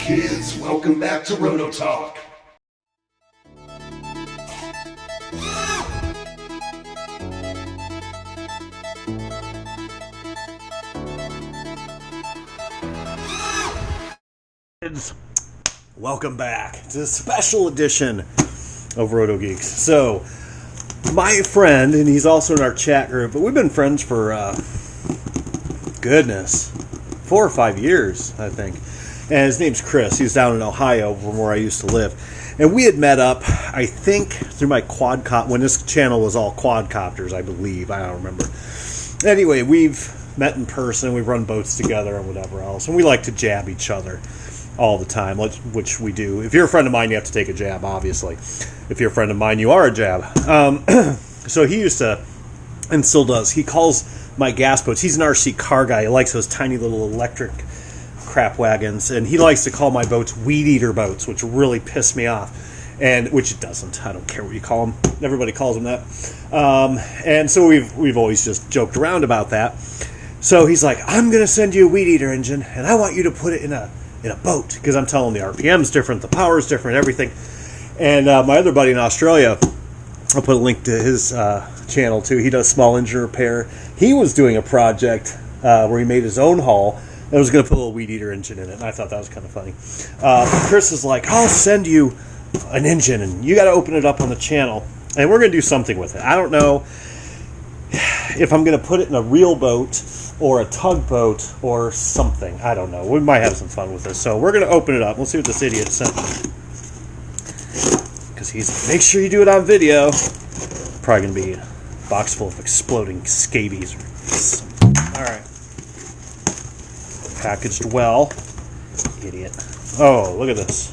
kids, welcome back to Roto Talk. Kids, welcome back to a special edition of Roto Geeks. So, my friend, and he's also in our chat group, but we've been friends for, goodness, 4 or 5 years, I think. And his name's Chris. He's down in Ohio, from where I used to live. And we had met up, I think, through my quadcopter, when this channel was all quadcopters, I believe. I don't remember. Anyway, we've met in person. We've run boats together and whatever else. And we like to jab each other all the time, which we do. If you're a friend of mine, you have to take a jab, obviously. If you're a friend of mine, you are a jab. So he used to, and still does, he calls my gas boats, he's an RC car guy. He likes those tiny little electric crap wagons, and he likes to call my boats weed eater boats, which really piss me off, and which it doesn't. I don't care what you call them. Everybody calls them that. And so we've always just joked around about that. So he's like, I'm going to send you a weed eater engine, and I want you to put it in a boat, because I'm telling him the RPM's different, the power's different, everything. And my other buddy in Australia, I'll put a link to his channel too. He does small engine repair. He was doing a project where he made his own hull and was going to put a little weed eater engine in it. And I thought that was kind of funny. Chris is like, I'll send you an engine and you got to open it up on the channel. And we're going to do something with it. I don't know if I'm going to put it in a real boat or a tugboat or something. I don't know. We might have some fun with this. So we're going to open it up. We'll see what this idiot sent me. Because he's like, make sure you do it on video. Probably going to be a box full of exploding scabies. Alright. Packaged well. Idiot. Oh, look at this.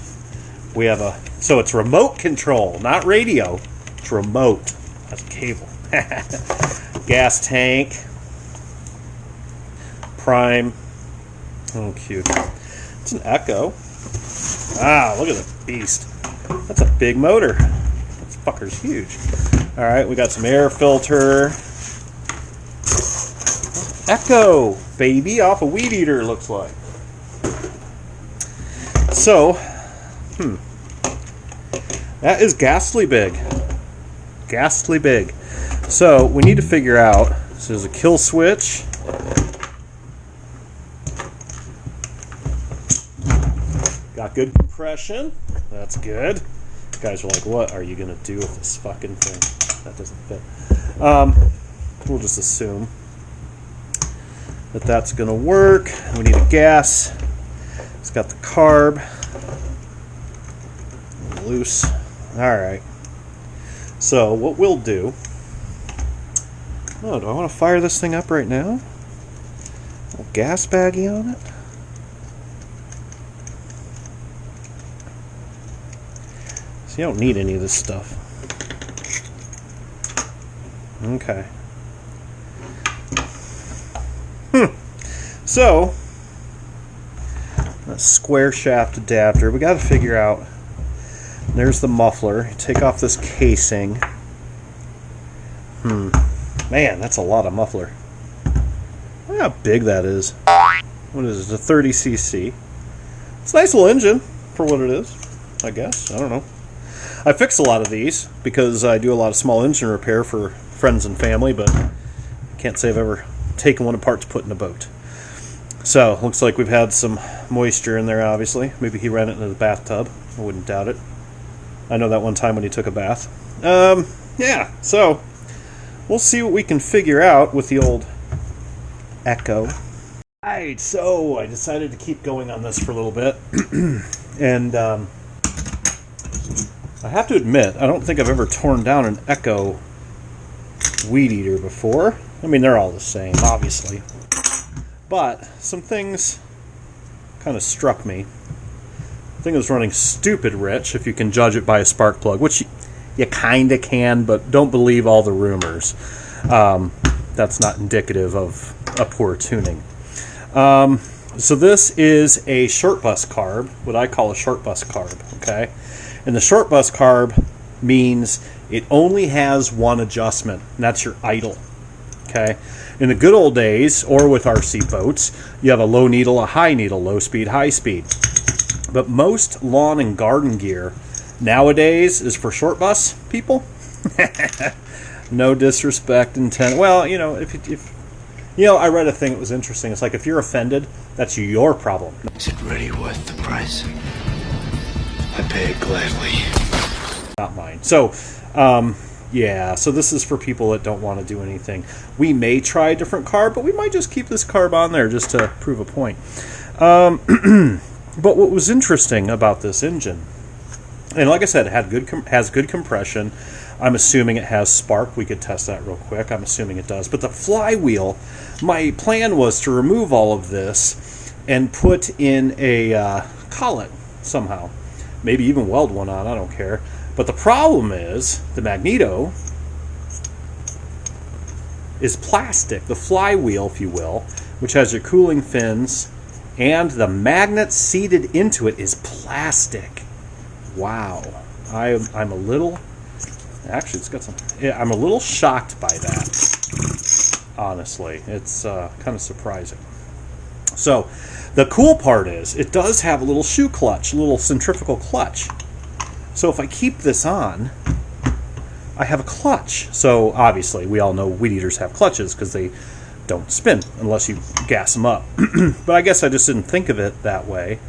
We have so it's remote control, not radio. It's remote. That's a cable. Gas tank. Prime. Oh, cute. It's an Echo. Ah, look at the beast. That's a big motor. This fucker's huge. Alright, we got some air filter. Echo, baby, off a weed eater, looks like. So, that is ghastly big. Ghastly big. So, we need to figure out, so there's a kill switch. Got good compression. That's good. Guys are like, what are you going to do with this fucking thing? That doesn't fit. We'll just assume that that's going to work. We need a gas. It's got the carb. Loose. Alright. So, what we'll do... Oh, do I want to fire this thing up right now? A little gas baggie on it? So you don't need any of this stuff. Okay. So, a square shaft adapter. We got to figure out. There's the muffler. Take off this casing. Man, that's a lot of muffler. Look how big that is. What is it? A 30cc. It's a nice little engine for what it is, I guess. I don't know. I fix a lot of these because I do a lot of small engine repair for friends and family, but I can't say I've ever taken one apart to put in a boat. So, looks like we've had some moisture in there, obviously. Maybe he ran it into the bathtub. I wouldn't doubt it. I know that one time when he took a bath. Yeah, so we'll see what we can figure out with the old Echo. Alright, so I decided to keep going on this for a little bit. And, I have to admit, I don't think I've ever torn down an Echo weed eater before. I mean, they're all the same, obviously. But some things kind of struck me. The thing was running stupid rich, if you can judge it by a spark plug, which you kind of can, but don't believe all the rumors. That's not indicative of a poor tuning. So this is a short bus carb, what I call a short bus carb, okay? And the short bus carb means it only has one adjustment, and that's your idle, okay? In the good old days, or with RC boats, you have a low needle, a high needle, low speed, high speed. But most lawn and garden gear nowadays is for short bus people. No disrespect intent. Well, if I read a thing that was interesting. It's like if you're offended, that's your problem. Is it really worth the price? I pay it gladly. Not mine. So, so this is for people that don't want to do anything. We may try a different carb, but we might just keep this carb on there just to prove a point. But what was interesting about this engine, and like I said, it has good compression. I'm assuming it has spark. We could test that real quick. I'm assuming it does. But the flywheel, my plan was to remove all of this and put in a collet somehow. Maybe even weld one on, I don't care. But the problem is the magneto is plastic. The flywheel, if you will, which has your cooling fins, and the magnet seated into it is plastic. Wow. I'm a little... Actually, it's got some... Yeah, I'm a little shocked by that, honestly. It's kind of surprising. So, the cool part is, it does have a little shoe clutch, a little centrifugal clutch. So if I keep this on, I have a clutch. So obviously, we all know weed eaters have clutches because they don't spin unless you gas them up. But I guess I just didn't think of it that way.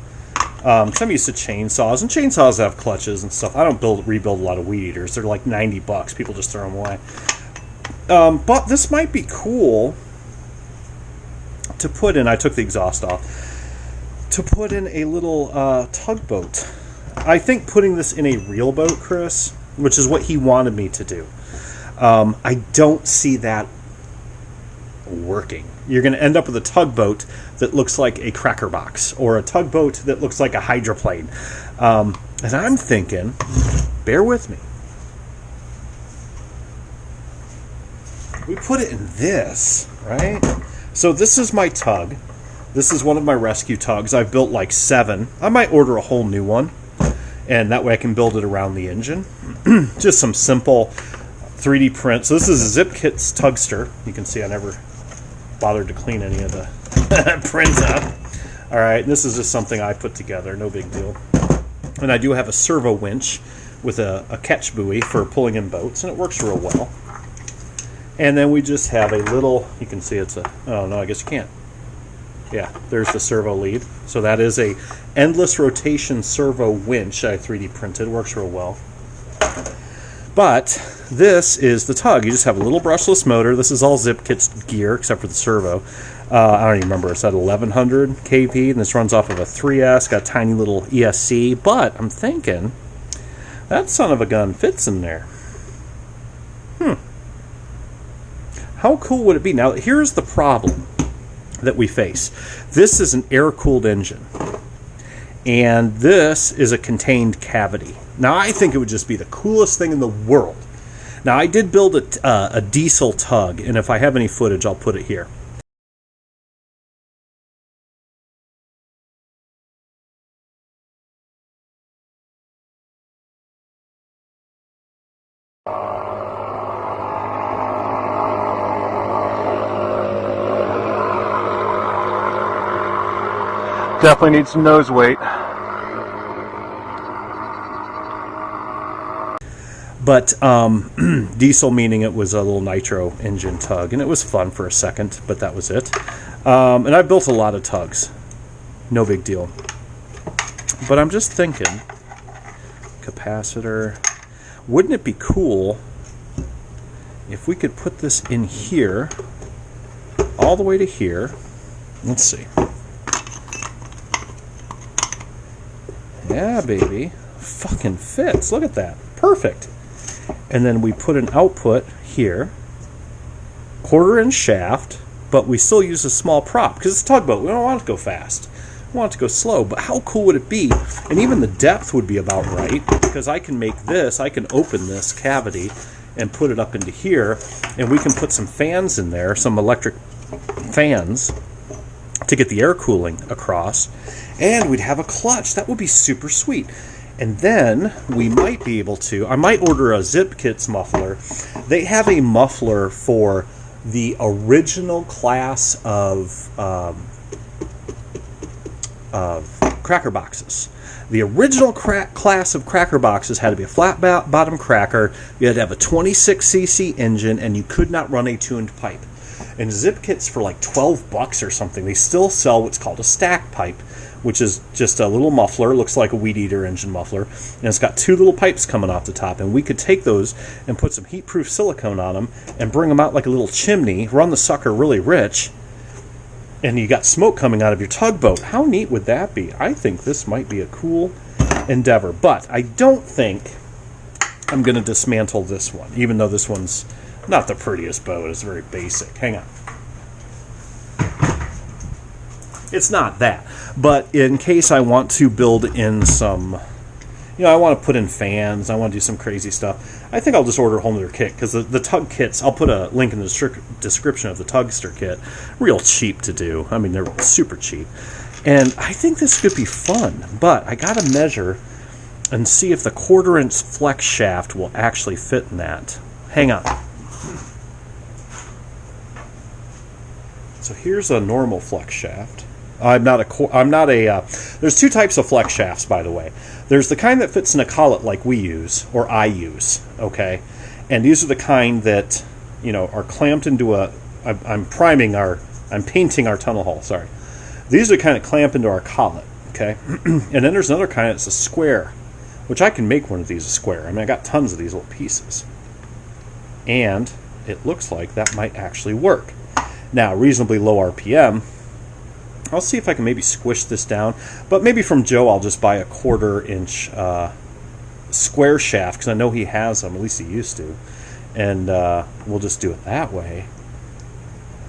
Because I'm used to chainsaws, and chainsaws have clutches and stuff. I don't rebuild a lot of weed eaters. They're like $90. People just throw them away. But this might be cool to put in. I took the exhaust off. To put in a little tugboat. I think putting this in a real boat, Chris, which is what he wanted me to do, I don't see that working. You're going to end up with a tugboat that looks like a cracker box, or a tugboat that looks like a hydroplane. And I'm thinking, bear with me. We put it in this, right? So this is my tug. This is one of my rescue tugs. I've built like 7. I might order a whole new one, and that way I can build it around the engine. Just some simple 3D print. So this is a Zip Kit's Tugster. You can see I never bothered to clean any of the prints up. All right, this is just something I put together. No big deal. And I do have a servo winch with a catch buoy for pulling in boats, and it works real well. And then we just have a little, you can see it's a, oh no, I guess you can't. Yeah, there's the servo lead. So that is a endless rotation servo winch I 3D printed. Works real well. But this is the tug. You just have a little brushless motor. This is all Zip Kit's gear except for the servo. I don't even remember. It's at 1100 kV, and this runs off of a 3S. Got a tiny little ESC. But I'm thinking that son of a gun fits in there. How cool would it be? Now, here's the problem that we face. This is an air-cooled engine, and this is a contained cavity. Now, I think it would just be the coolest thing in the world. Now, I did build a diesel tug, and if I have any footage, I'll put it here. Definitely needs some nose weight. But diesel meaning it was a little nitro engine tug, and it was fun for a second, but that was it. And I've built a lot of tugs. No big deal. But I'm just thinking, capacitor, wouldn't it be cool if we could put this in here, all the way to here. Let's see. Yeah, baby. Fucking fits. Look at that. Perfect. And then we put an output here. 1/4 inch shaft, but we still use a small prop because it's a tugboat. We don't want it to go fast. We want it to go slow. But how cool would it be? And even the depth would be about right, because I can make this, I can open this cavity and put it up into here, and we can put some fans in there, some electric fans, to get the air cooling across, and we'd have a clutch. That would be super sweet. And then we might be able to, I might order a Zip Kit's muffler. They have a muffler for the original class of cracker boxes. The original class of cracker boxes had to be a flat bottom cracker. You had to have a 26cc engine, and you could not run a tuned pipe. And zip kits for like $12 or something, they still sell what's called a stack pipe, which is just a little muffler. It looks like a weed eater engine muffler, and it's got two little pipes coming off the top, and we could take those and put some heat-proof silicone on them and bring them out like a little chimney, run the sucker really rich, and you got smoke coming out of your tugboat. How neat would that be? I think this might be a cool endeavor, but I don't think I'm going to dismantle this one, even though this one's not the prettiest boat. It's very basic. Hang on. It's not that, but in case I want to build in some, I want to put in fans, I want to do some crazy stuff, I think I'll just order a whole other kit, because the tug kits, I'll put a link in the description of the Tugster kit, real cheap to do. I mean, they're super cheap, and I think this could be fun, but I got to measure and see if the 1/4-inch flex shaft will actually fit in that. Hang on. So here's a normal flex shaft. There's two types of flex shafts, by the way. There's the kind that fits in a collet like we use, or I use, okay? And these are the kind that, are clamped into I'm painting our tunnel hull, sorry. These are the kind that clamp into our collet, okay? And then there's another kind that's a square, which I can make one of these a square. I mean, I got tons of these little pieces. And it looks like that might actually work. Now, reasonably low RPM. I'll see if I can maybe squish this down, but maybe from Joe I'll just buy a 1/4-inch square shaft, because I know he has them, at least he used to, and we'll just do it that way.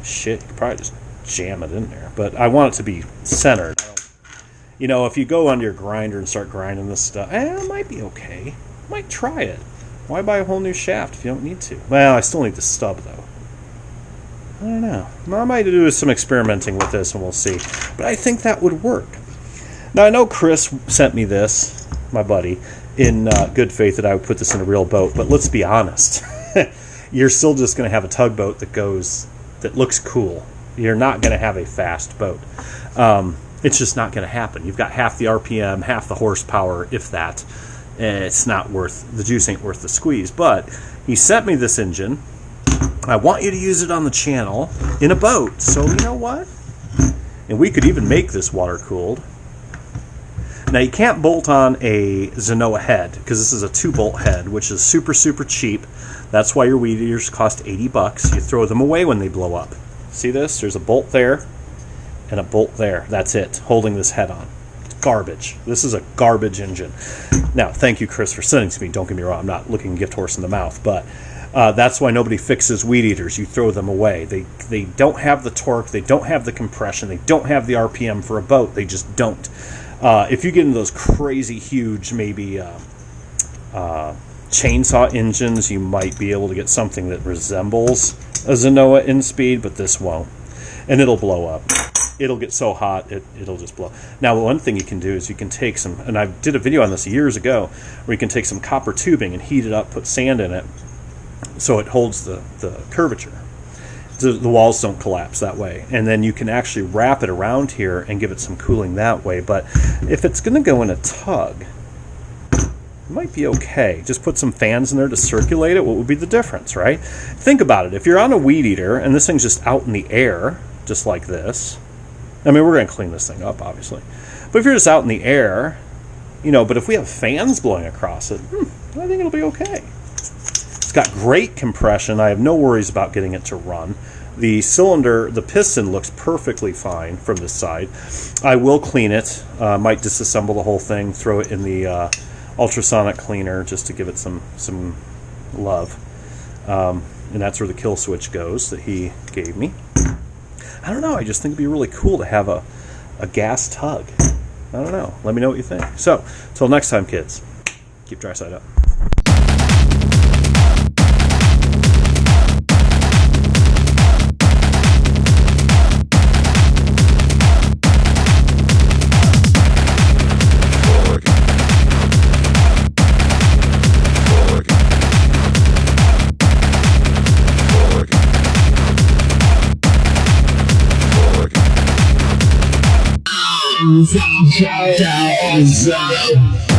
Shit, you could probably just jam it in there, but I want it to be centered. If you go on your grinder and start grinding this stuff, it might be okay. Might try it. Why buy a whole new shaft if you don't need to? Well, I still need the stub, though. I don't know. I might do some experimenting with this, and we'll see. But I think that would work. Now, I know Chris sent me this, my buddy, in good faith that I would put this in a real boat, but let's be honest. You're still just going to have a tugboat that looks cool. You're not going to have a fast boat. It's just not going to happen. You've got half the RPM, half the horsepower, if that. It's not worth, the juice ain't worth the squeeze. But he sent me this engine. I want you to use it on the channel in a boat. So you know what? And we could even make this water cooled. Now you can't bolt on a Zenoa head, because this is a 2-bolt head, which is super, super cheap. That's why your weed eaters cost $80. You throw them away when they blow up. See this? There's a bolt there and a bolt there. That's it, holding this head on. It's garbage. This is a garbage engine. Now, thank you, Chris, for sending it to me. Don't get me wrong. I'm not looking gift horse in the mouth, but that's why nobody fixes weed eaters. You throw them away. They don't have the torque. They don't have the compression. They don't have the RPM for a boat. They just don't. If you get into those crazy huge, maybe chainsaw engines, you might be able to get something that resembles a Zenoa in speed, but this won't. And it'll blow up. It'll get so hot, it'll just blow. Now, one thing you can do is you can take some, and I did a video on this years ago, where you can take some copper tubing and heat it up, put sand in it, so it holds the curvature. The walls don't collapse that way. And then you can actually wrap it around here and give it some cooling that way. But if it's going to go in a tug, it might be okay. Just put some fans in there to circulate it. What would be the difference, right? Think about it. If you're on a weed eater and this thing's just out in the air, just like this, I mean, we're going to clean this thing up, obviously. But if you're just out in the air, but if we have fans blowing across it, I think it'll be okay. It's got great compression. I have no worries about getting it to run. The cylinder, the piston looks perfectly fine from this side. I will clean it. Might disassemble the whole thing, throw it in the ultrasonic cleaner just to give it some love. And that's where the kill switch goes that he gave me. I don't know. I just think it'd be really cool to have a gas tug. I don't know. Let me know what you think. So, till next time, kids, keep dry side up. Music. Ciao, ciao, ciao.